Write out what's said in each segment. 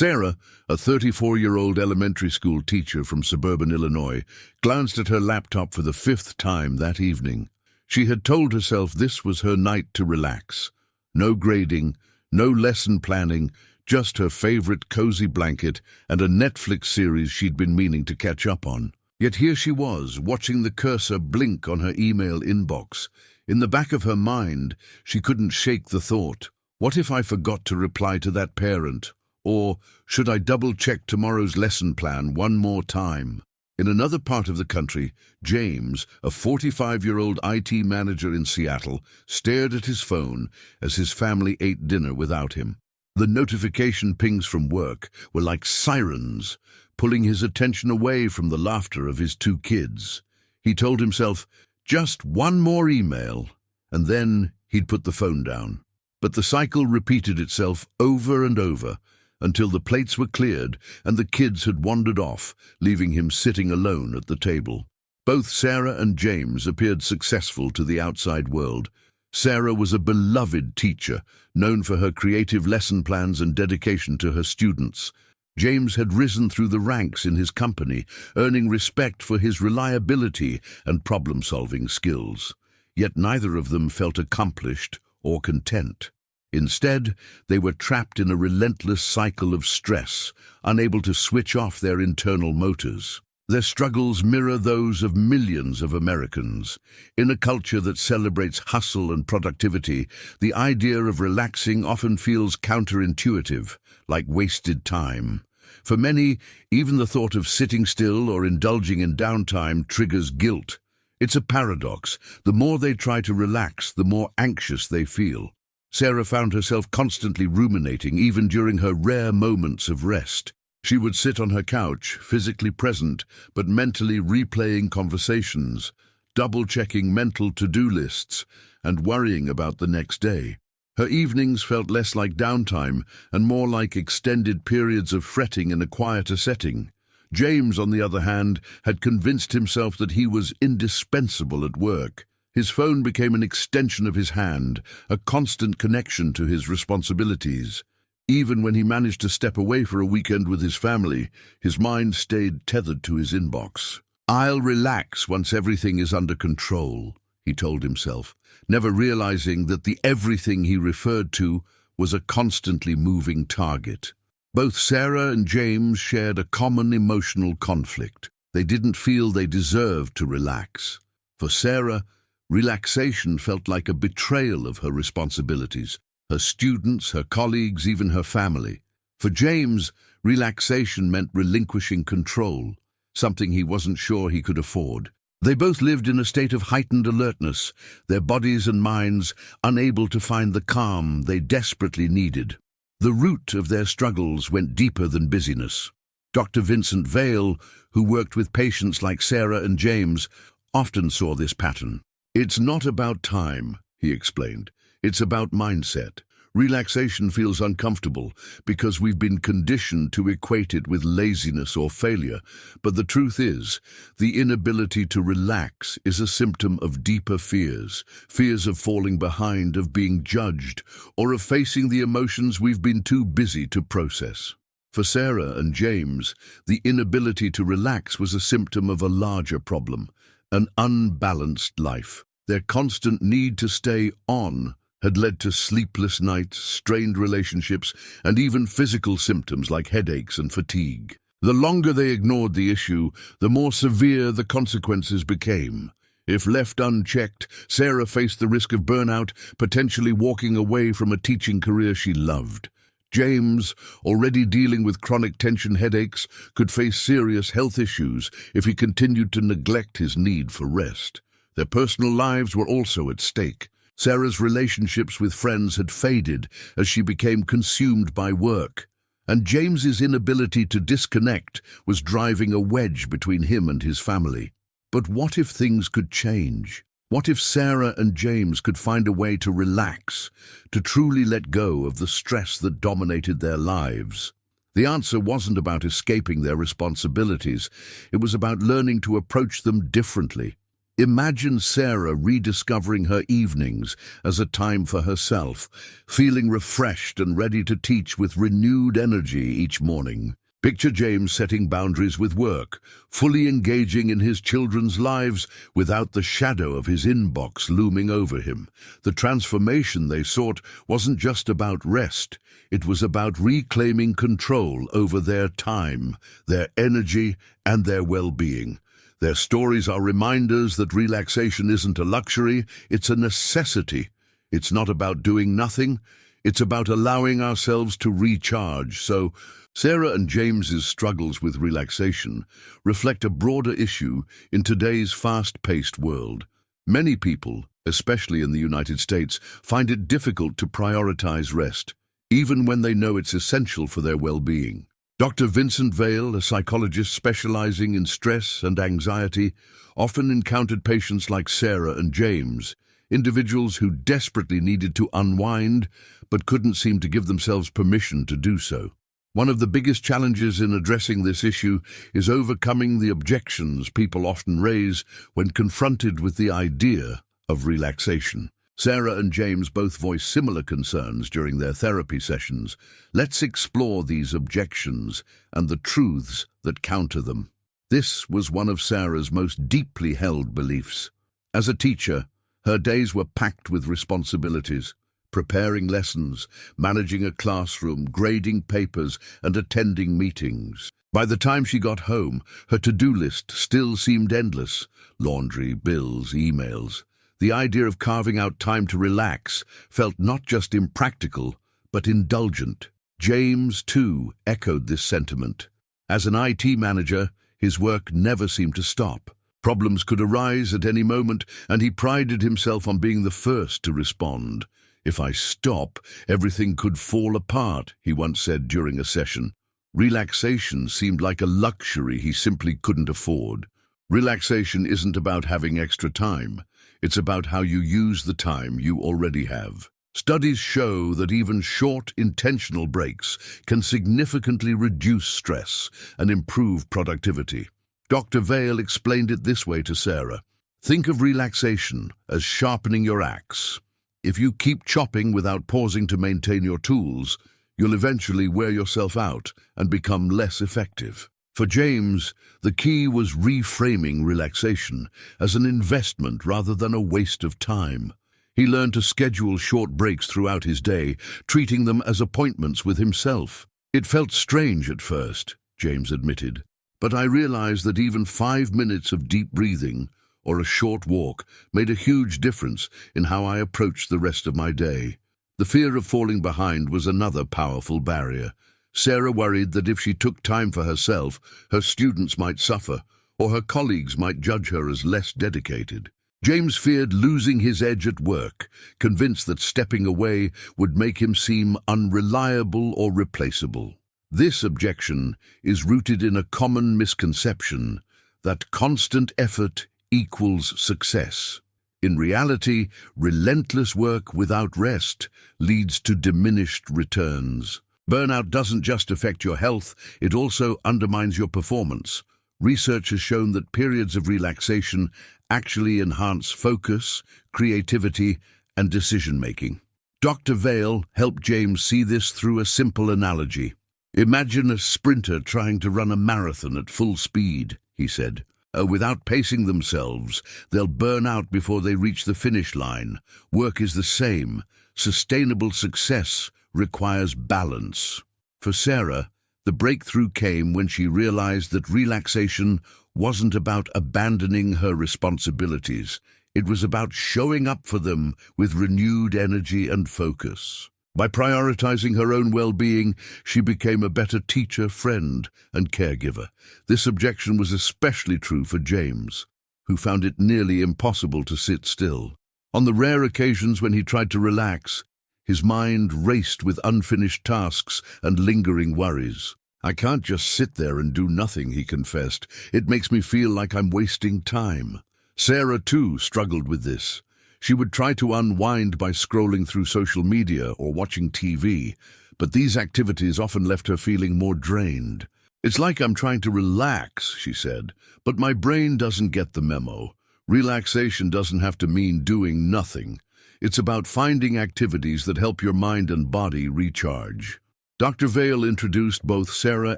Sarah, a 34-year-old elementary school teacher from suburban Illinois, glanced at her laptop for the fifth time that evening. She had told herself this was her night to relax. No grading, no lesson planning, just her favorite cozy blanket and a Netflix series she'd been meaning to catch up on. Yet here she was, watching the cursor blink on her email inbox. In the back of her mind, she couldn't shake the thought, what if I forgot to reply to that parent? Or should I double-check tomorrow's lesson plan one more time? In another part of the country, James, a 45-year-old IT manager in Seattle, stared at his phone as his family ate dinner without him. The notification pings from work were like sirens, pulling his attention away from the laughter of his two kids. He told himself, just one more email, and then he'd put the phone down. But the cycle repeated itself over and over, until the plates were cleared and the kids had wandered off, leaving him sitting alone at the table. Both Sarah and James appeared successful to the outside world. Sarah was a beloved teacher, known for her creative lesson plans and dedication to her students. James had risen through the ranks in his company, earning respect for his reliability and problem-solving skills. Yet neither of them felt accomplished or content. Instead, they were trapped in a relentless cycle of stress, unable to switch off their internal motors. Their struggles mirror those of millions of Americans. In a culture that celebrates hustle and productivity, the idea of relaxing often feels counterintuitive, like wasted time. For many, even the thought of sitting still or indulging in downtime triggers guilt. It's a paradox. The more they try to relax, the more anxious they feel. Sarah found herself constantly ruminating, even during her rare moments of rest. She would sit on her couch, physically present, but mentally replaying conversations, double-checking mental to-do lists, and worrying about the next day. Her evenings felt less like downtime and more like extended periods of fretting in a quieter setting. James, on the other hand, had convinced himself that he was indispensable at work. His phone became an extension of his hand, a constant connection to his responsibilities. Even when he managed to step away for a weekend with his family, his mind stayed tethered to his inbox. "I'll relax once everything is under control," he told himself, never realizing that the everything he referred to was a constantly moving target. Both Sarah and James shared a common emotional conflict. They didn't feel they deserved to relax. For Sarah, relaxation felt like a betrayal of her responsibilities, her students, her colleagues, even her family. For James, relaxation meant relinquishing control, something he wasn't sure he could afford. They both lived in a state of heightened alertness, their bodies and minds unable to find the calm they desperately needed. The root of their struggles went deeper than busyness. Dr. Vincent Vale, who worked with patients like Sarah and James, often saw this pattern. "It's not about time," he explained. "It's about mindset. Relaxation feels uncomfortable because we've been conditioned to equate it with laziness or failure. But the truth is, the inability to relax is a symptom of deeper fears. Fears of falling behind, of being judged, or of facing the emotions we've been too busy to process." For Sarah and James, the inability to relax was a symptom of a larger problem. An unbalanced life. Their constant need to stay on had led to sleepless nights, strained relationships, and even physical symptoms like headaches and fatigue. The longer they ignored the issue, the more severe the consequences became. If left unchecked, Sarah faced the risk of burnout, potentially walking away from a teaching career she loved. James, already dealing with chronic tension headaches, could face serious health issues if he continued to neglect his need for rest. Their personal lives were also at stake. Sarah's relationships with friends had faded as she became consumed by work, and James's inability to disconnect was driving a wedge between him and his family. But what if things could change? What if Sarah and James could find a way to relax, to truly let go of the stress that dominated their lives? The answer wasn't about escaping their responsibilities. It was about learning to approach them differently. Imagine Sarah rediscovering her evenings as a time for herself, feeling refreshed and ready to teach with renewed energy each morning. Picture James setting boundaries with work, fully engaging in his children's lives without the shadow of his inbox looming over him. The transformation they sought wasn't just about rest, it was about reclaiming control over their time, their energy, and their well-being. Their stories are reminders that relaxation isn't a luxury, it's a necessity. It's not about doing nothing, it's about allowing ourselves to recharge. So, Sarah and James's struggles with relaxation reflect a broader issue in today's fast-paced world. Many people, especially in the United States, find it difficult to prioritize rest, even when they know it's essential for their well-being. Dr. Vincent Vale, a psychologist specializing in stress and anxiety, often encountered patients like Sarah and James, individuals who desperately needed to unwind but couldn't seem to give themselves permission to do so. One of the biggest challenges in addressing this issue is overcoming the objections people often raise when confronted with the idea of relaxation. Sarah and James both voice similar concerns during their therapy sessions. Let's explore these objections and the truths that counter them. This was one of Sarah's most deeply held beliefs. As a teacher, her days were packed with responsibilities. Preparing lessons, managing a classroom, grading papers, and attending meetings. By the time she got home, her to-do list still seemed endless. Laundry, bills, emails. The idea of carving out time to relax felt not just impractical, but indulgent. James, too, echoed this sentiment. As an IT manager, his work never seemed to stop. Problems could arise at any moment, and he prided himself on being the first to respond. "If I stop, everything could fall apart," he once said during a session. Relaxation seemed like a luxury he simply couldn't afford. Relaxation isn't about having extra time. It's about how you use the time you already have. Studies show that even short, intentional breaks can significantly reduce stress and improve productivity. Dr. Vale explained it this way to Sarah. Think of relaxation as sharpening your axe. If you keep chopping without pausing to maintain your tools, you'll eventually wear yourself out and become less effective. For James, the key was reframing relaxation as an investment rather than a waste of time. He learned to schedule short breaks throughout his day, treating them as appointments with himself. "It felt strange at first," James admitted, "but I realized that even 5 minutes of deep breathing or a short walk made a huge difference in how I approached the rest of my day." The fear of falling behind was another powerful barrier. Sarah worried that if she took time for herself, her students might suffer, or her colleagues might judge her as less dedicated. James feared losing his edge at work, convinced that stepping away would make him seem unreliable or replaceable. This objection is rooted in a common misconception that constant effort equals success. In reality, relentless work without rest leads to diminished returns. Burnout doesn't just affect your health, it also undermines your performance. Research has shown that periods of relaxation actually enhance focus, creativity, and decision-making. Dr. Vale helped James see this through a simple analogy. "Imagine a sprinter trying to run a marathon at full speed," he said. Without pacing themselves, they'll burn out before they reach the finish line. Work is the same. Sustainable success requires balance. For Sarah, the breakthrough came when she realized that relaxation wasn't about abandoning her responsibilities. It was about showing up for them with renewed energy and focus. By prioritizing her own well-being, she became a better teacher, friend, and caregiver. This objection was especially true for James, who found it nearly impossible to sit still. On the rare occasions when he tried to relax, his mind raced with unfinished tasks and lingering worries. "I can't just sit there and do nothing," he confessed. "It makes me feel like I'm wasting time." Sarah, too, struggled with this. She would try to unwind by scrolling through social media or watching TV, but these activities often left her feeling more drained. "It's like I'm trying to relax," she said, "but my brain doesn't get the memo. Relaxation doesn't have to mean doing nothing. It's about finding activities that help your mind and body recharge. Dr. Vale introduced both Sarah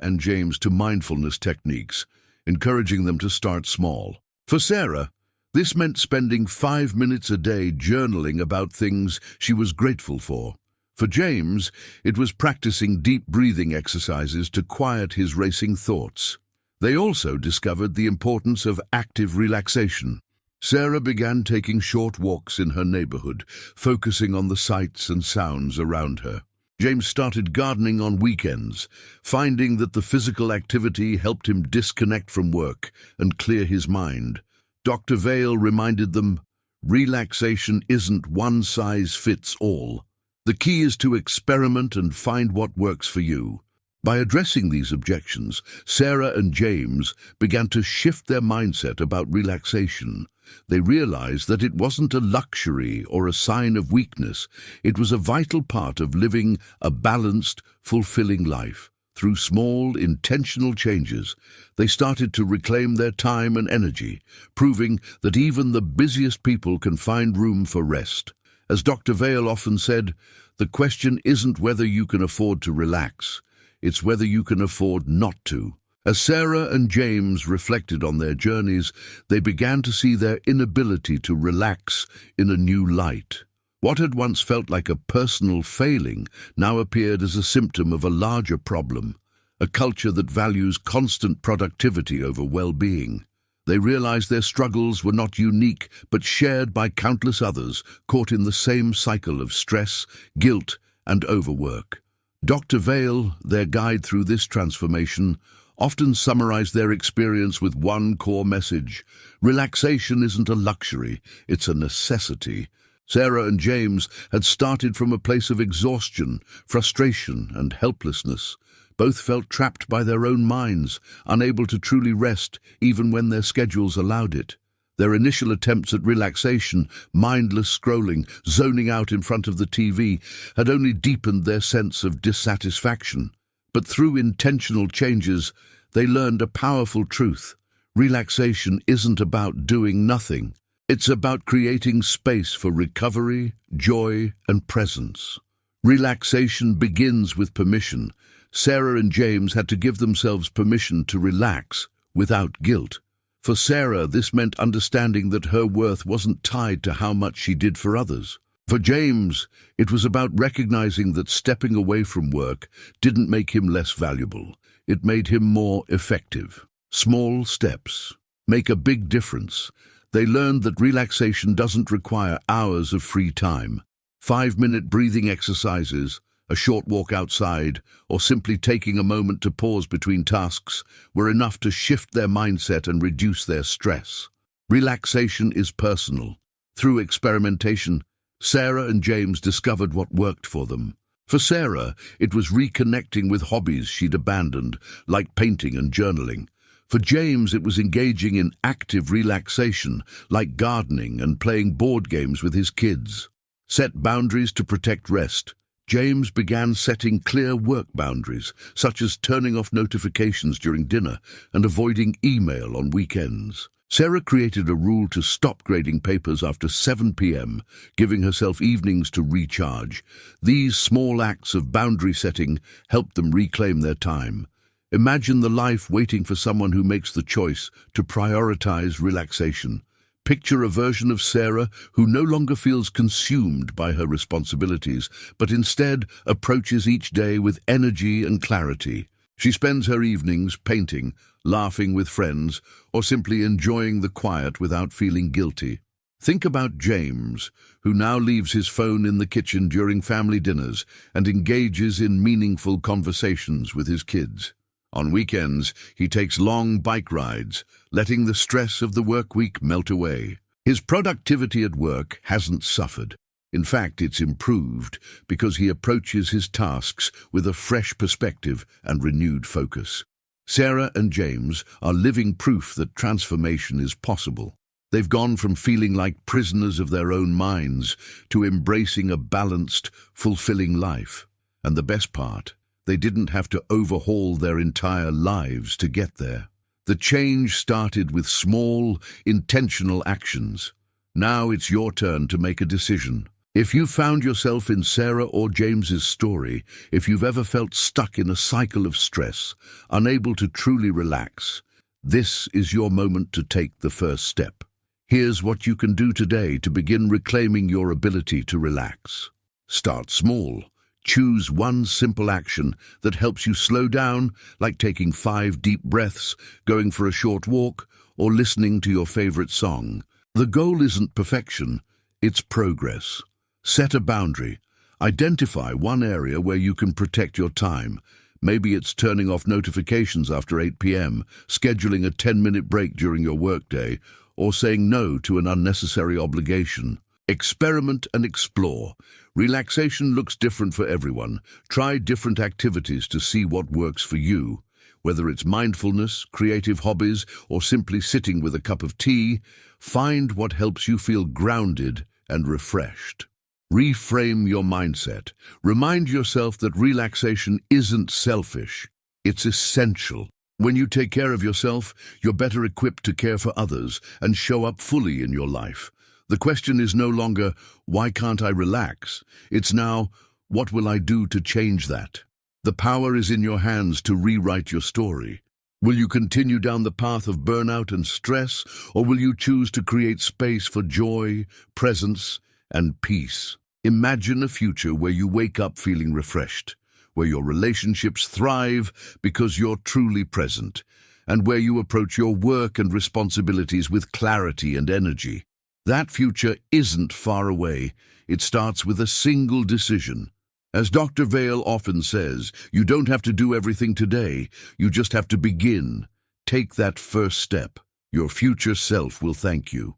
and James to mindfulness techniques, encouraging them to start small. For Sarah, this meant spending 5 minutes a day journaling about things she was grateful for. For James, it was practicing deep breathing exercises to quiet his racing thoughts. They also discovered the importance of active relaxation. Sarah began taking short walks in her neighborhood, focusing on the sights and sounds around her. James started gardening on weekends, finding that the physical activity helped him disconnect from work and clear his mind. Dr. Vale reminded them, relaxation isn't one size fits all. The key is to experiment and find what works for you. By addressing these objections, Sarah and James began to shift their mindset about relaxation. They realized that it wasn't a luxury or a sign of weakness. It was a vital part of living a balanced, fulfilling life. Through small, intentional changes, they started to reclaim their time and energy, proving that even the busiest people can find room for rest. As Dr. Vale often said, the question isn't whether you can afford to relax, it's whether you can afford not to. As Sarah and James reflected on their journeys, they began to see their inability to relax in a new light. What had once felt like a personal failing now appeared as a symptom of a larger problem, a culture that values constant productivity over well-being. They realized their struggles were not unique, but shared by countless others caught in the same cycle of stress, guilt, and overwork. Dr. Vale, their guide through this transformation, often summarized their experience with one core message: relaxation isn't a luxury, it's a necessity. Sarah and James had started from a place of exhaustion, frustration, and helplessness. Both felt trapped by their own minds, unable to truly rest even when their schedules allowed it. Their initial attempts at relaxation, mindless scrolling, zoning out in front of the TV, had only deepened their sense of dissatisfaction. But through intentional changes, they learned a powerful truth. Relaxation isn't about doing nothing. It's about creating space for recovery, joy, and presence. Relaxation begins with permission. Sarah and James had to give themselves permission to relax without guilt. For Sarah, this meant understanding that her worth wasn't tied to how much she did for others. For James, it was about recognizing that stepping away from work didn't make him less valuable. It made him more effective. Small steps make a big difference. They learned that relaxation doesn't require hours of free time. 5-minute breathing exercises, a short walk outside, or simply taking a moment to pause between tasks were enough to shift their mindset and reduce their stress. Relaxation is personal. Through experimentation, Sarah and James discovered what worked for them. For Sarah, it was reconnecting with hobbies she'd abandoned, like painting and journaling. For James, it was engaging in active relaxation, like gardening and playing board games with his kids. Set boundaries to protect rest. James began setting clear work boundaries, such as turning off notifications during dinner and avoiding email on weekends. Sarah created a rule to stop grading papers after 7 p.m., giving herself evenings to recharge. These small acts of boundary setting helped them reclaim their time. Imagine the life waiting for someone who makes the choice to prioritize relaxation. Picture a version of Sarah who no longer feels consumed by her responsibilities, but instead approaches each day with energy and clarity. She spends her evenings painting, laughing with friends, or simply enjoying the quiet without feeling guilty. Think about James, who now leaves his phone in the kitchen during family dinners and engages in meaningful conversations with his kids. On weekends, he takes long bike rides, letting the stress of the work week melt away. His productivity at work hasn't suffered. In fact, it's improved because he approaches his tasks with a fresh perspective and renewed focus. Sarah and James are living proof that transformation is possible. They've gone from feeling like prisoners of their own minds to embracing a balanced, fulfilling life. And the best part, they didn't have to overhaul their entire lives to get there. The change started with small, intentional actions. Now it's your turn to make a decision. If you found yourself in Sarah or James's story, if you've ever felt stuck in a cycle of stress, unable to truly relax, this is your moment to take the first step. Here's what you can do today to begin reclaiming your ability to relax. Start small. Choose one simple action that helps you slow down, like taking 5 deep breaths, going for a short walk, or listening to your favorite song. The goal isn't perfection, it's progress. Set a boundary. Identify one area where you can protect your time. Maybe it's turning off notifications after 8 p.m., scheduling a 10-minute break during your workday, or saying no to an unnecessary obligation. Experiment and explore. Relaxation looks different for everyone. Try different activities to see what works for you. Whether it's mindfulness, creative hobbies, or simply sitting with a cup of tea, find what helps you feel grounded and refreshed. Reframe your mindset. Remind yourself that relaxation isn't selfish. It's essential. When you take care of yourself, you're better equipped to care for others and show up fully in your life. The question is no longer, why can't I relax? It's now, what will I do to change that? The power is in your hands to rewrite your story. Will you continue down the path of burnout and stress, or will you choose to create space for joy, presence, and peace? Imagine a future where you wake up feeling refreshed, where your relationships thrive because you're truly present, and where you approach your work and responsibilities with clarity and energy. That future isn't far away. It starts with a single decision. As Dr. Vail often says, you don't have to do everything today. You just have to begin. Take that first step. Your future self will thank you.